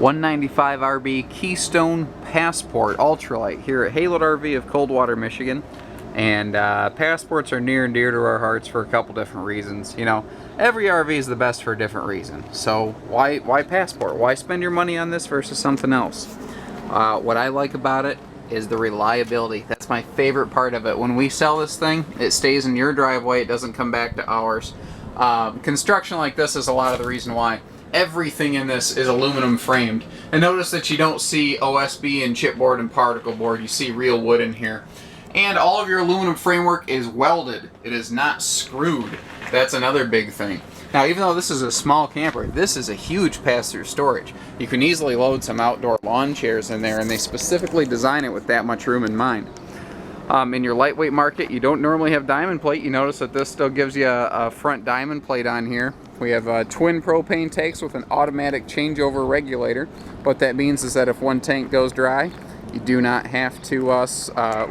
195 RB Keystone Passport Ultralite here at Haylett RV of Coldwater, Michigan. And passports are near and dear to our hearts for a couple different reasons. You know, every RV is the best for a different reason. So why passport? Why spend your money on this versus something else? What I like about it is the reliability. That's my favorite part of it. When we sell this thing, it stays in your driveway. It doesn't come back to ours. Construction like this is a lot of the reason why. Everything in this is aluminum framed. And notice that you don't see OSB and chipboard and particle board. You see real wood in here. And all of your aluminum framework is welded. It is not screwed. That's another big thing. Now, even though this is a small camper, this is a huge pass-through storage. You can easily load some outdoor lawn chairs in there, and they specifically design it with that much room in mind. In your lightweight market, you don't normally have diamond plate. You notice that this still gives you a front diamond plate on here. We have twin propane tanks with an automatic changeover regulator. What that means is that if one tank goes dry, you do not have to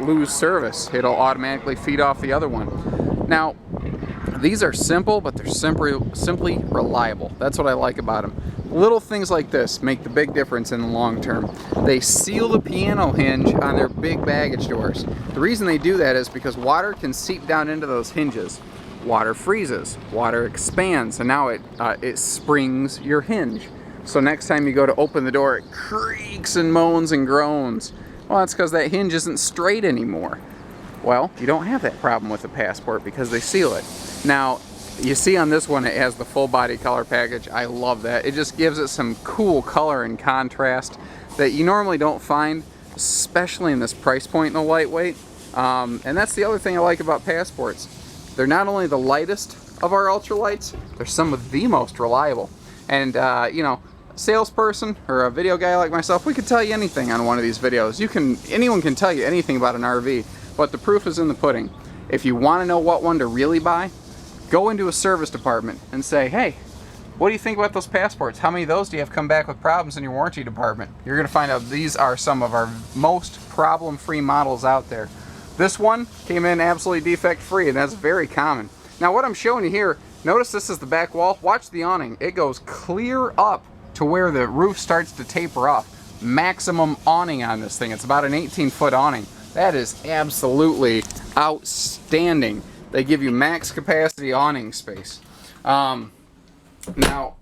lose service. It'll automatically feed off the other one. Now, these are simple, but they're simply reliable. That's what I like about them. Little things like this make the big difference in the long term. They seal the piano hinge on their big baggage doors. The reason they do that is because water can seep down into those hinges. Water freezes, water expands, and now it springs your hinge. So next time you go to open the door, it creaks and moans and groans. Well, that's because that hinge isn't straight anymore. Well, you don't have that problem with the Passport because they seal it. Now, you see on this one it has the full body color package. I love that. It just gives it some cool color and contrast that you normally don't find, especially in this price point in the lightweight. And that's the other thing I like about Passports. They're not only the lightest of our ultralights, they're some of the most reliable. And you know, salesperson or a video guy like myself, we could tell you anything on one of these videos. Anyone can tell you anything about an RV, but the proof is in the pudding. If you want to know what one to really buy, go into a service department and say, hey, what do you think about those Passports? How many of those do you have come back with problems in your warranty department? You're going to find out these are some of our most problem-free models out there. This one came in absolutely defect-free, and that's very common. Now, what I'm showing you here, notice this is the back wall. Watch the awning. It goes clear up to where the roof starts to taper off. Maximum awning on this thing. It's about an 18-foot awning. That is absolutely outstanding. They give you max capacity awning space. Now,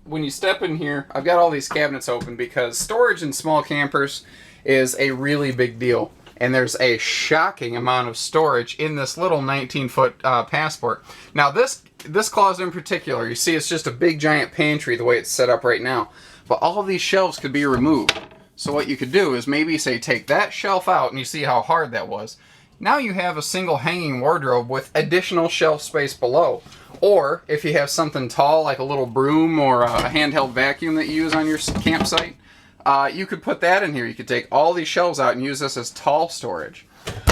when you step in here, I've got all these cabinets open because storage in small campers is a really big deal. And there's a shocking amount of storage in this little 19-foot Passport. Now, this closet in particular, you see it's just a big giant pantry the way it's set up right now. But all of these shelves could be removed. So what you could do is maybe say take that shelf out, and you see how hard that was. Now you have a single hanging wardrobe with additional shelf space below. Or if you have something tall like a little broom or a handheld vacuum that you use on your campsite, you could put that in here. You could take all these shelves out and use this as tall storage.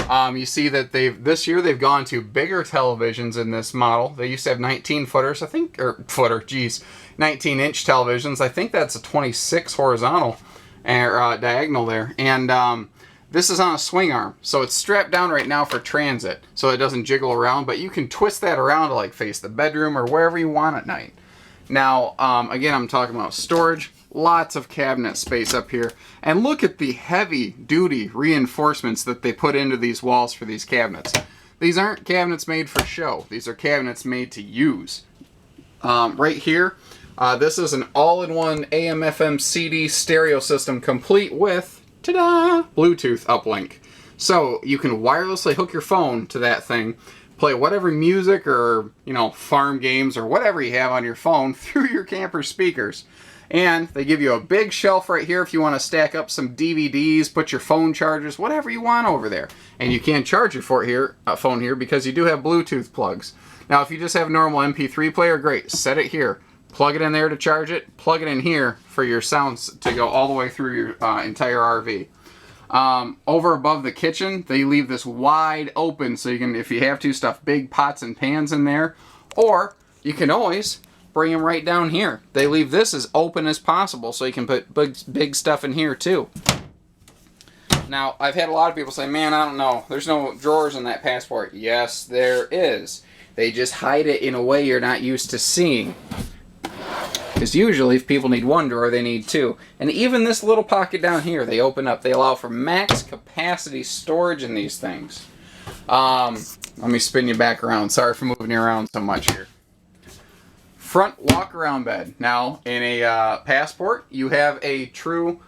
You see that this year they've gone to bigger televisions in this model. They used to have 19-footers, I think, or 19-inch televisions. I think that's a 26 horizontal or diagonal there. And this is on a swing arm, so it's strapped down right now for transit, so it doesn't jiggle around, but you can twist that around to like face the bedroom or wherever you want at night. Now, again, I'm talking about storage. Lots of cabinet space up here. And look at the heavy-duty reinforcements that they put into these walls for these cabinets. These aren't cabinets made for show. These are cabinets made to use. Right here, this is an all-in-one AM/FM CD stereo system complete with, ta-da, Bluetooth uplink. So you can wirelessly hook your phone to that thing, play whatever music or, you know, farm games or whatever you have on your phone through your camper speakers. And they give you a big shelf right here if you want to stack up some DVDs, put your phone chargers, whatever you want over there. And you can't charge your phone here because you do have Bluetooth plugs. Now, if you just have a normal MP3 player, great. Set it here. Plug it in there to charge it. Plug it in here for your sounds to go all the way through your entire RV. Over above the kitchen, they leave this wide open so you can, if you have to, stuff big pots and pans in there. Or you can always bring them right down here. They leave this as open as possible so you can put big stuff in here too. Now, I've had a lot of people say, man, I don't know, there's no drawers in that Passport. Yes, there is. They just hide it in a way you're not used to seeing. Because usually if people need one drawer, they need two. And even this little pocket down here, they open up. They allow for max capacity storage in these things. Let me spin you back around. Sorry for moving you around so much here. Front walk-around bed. Now, in a Passport, you have a true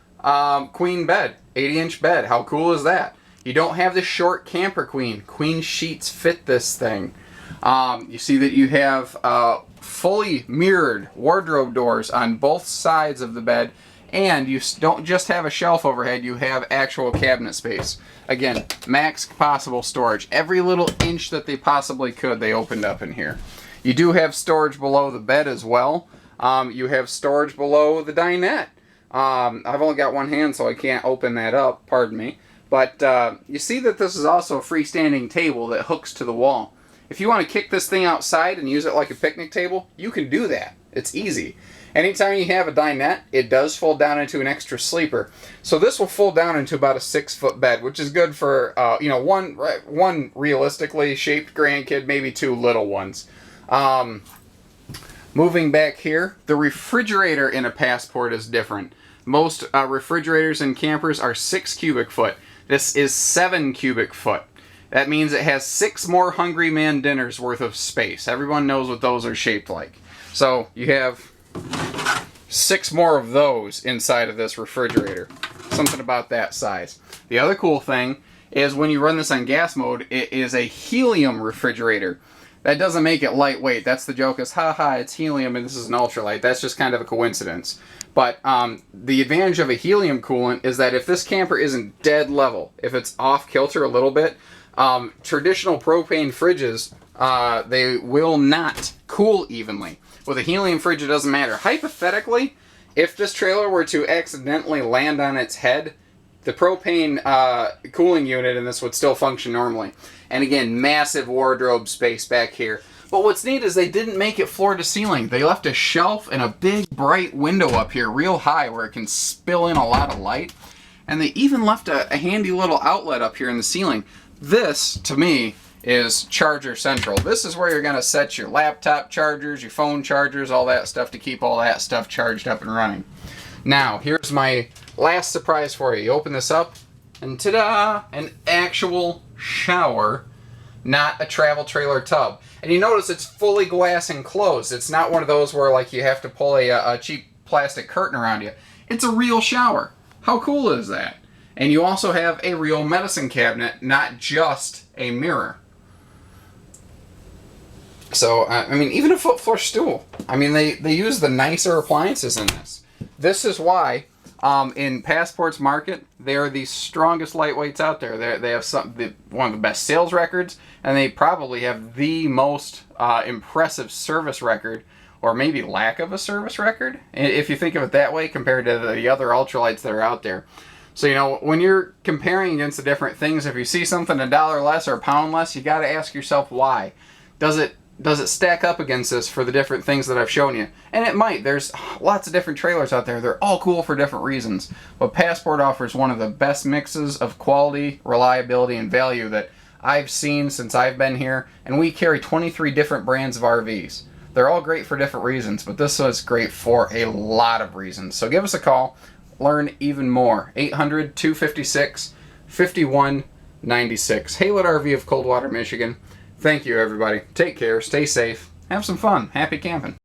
queen bed. 80-inch bed. How cool is that? You don't have the short camper queen. Queen sheets fit this thing. You see that you have fully mirrored wardrobe doors on both sides of the bed, and you don't just have a shelf overhead, you have actual cabinet space. Again, max possible storage. Every little inch that they possibly could, they opened up in here. You do have storage below the bed as well. You have storage below the dinette. I've only got one hand, so I can't open that up, pardon me. But you see that this is also a freestanding table that hooks to the wall. If you want to kick this thing outside and use it like a picnic table, you can do that. It's easy. Anytime you have a dinette, it does fold down into an extra sleeper. So this will fold down into about a 6-foot bed, which is good for one realistically shaped grandkid, maybe two little ones. Moving back here, the refrigerator in a Passport is different. Most refrigerators in campers are 6 cubic foot. This is 7 cubic foot. That means it has 6 more Hungry Man dinners worth of space. Everyone knows what those are shaped like. So you have 6 more of those inside of this refrigerator. Something about that size. The other cool thing is when you run this on gas mode, it is a helium refrigerator. That doesn't make it lightweight. That's the joke is, haha, it's helium and this is an ultralight. That's just kind of a coincidence. But the advantage of a helium coolant is that if this camper isn't dead level, if it's off kilter a little bit, traditional propane fridges, they will not cool evenly. With a helium fridge, it doesn't matter. Hypothetically, if this trailer were to accidentally land on its head, the propane cooling unit in this would still function normally. And again, massive wardrobe space back here. But what's neat is they didn't make it floor to ceiling. They left a shelf and a big bright window up here real high where it can spill in a lot of light. And they even left a handy little outlet up here in the ceiling. This, to me, is charger central. This is where you're going to set your laptop chargers, your phone chargers, all that stuff to keep all that stuff charged up and running. Now, here's my last surprise for you. You open this up, and ta-da! An actual shower, not a travel trailer tub. And you notice it's fully glass enclosed. It's not one of those where like you have to pull a cheap plastic curtain around you. It's a real shower. How cool is that? And you also have a real medicine cabinet, not just a mirror. So, I mean, even a foot floor stool. I mean, they use the nicer appliances in this. This is why, in Passport's market, they are the strongest lightweights out there. They have one of the best sales records, and they probably have the most impressive service record, or maybe lack of a service record, if you think of it that way, compared to the other ultralights that are out there. So, you know, when you're comparing against the different things, if you see something $1 less or £1 less, you got to ask yourself why. Does it stack up against this for the different things that I've shown you? And it might. There's lots of different trailers out there. They're all cool for different reasons. But Passport offers one of the best mixes of quality, reliability, and value that I've seen since I've been here. And we carry 23 different brands of RVs. They're all great for different reasons, but this was great for a lot of reasons. So give us a call. Learn even more. 800-256-5196. Haylett RV of Coldwater, Michigan. Thank you, everybody. Take care. Stay safe. Have some fun. Happy camping.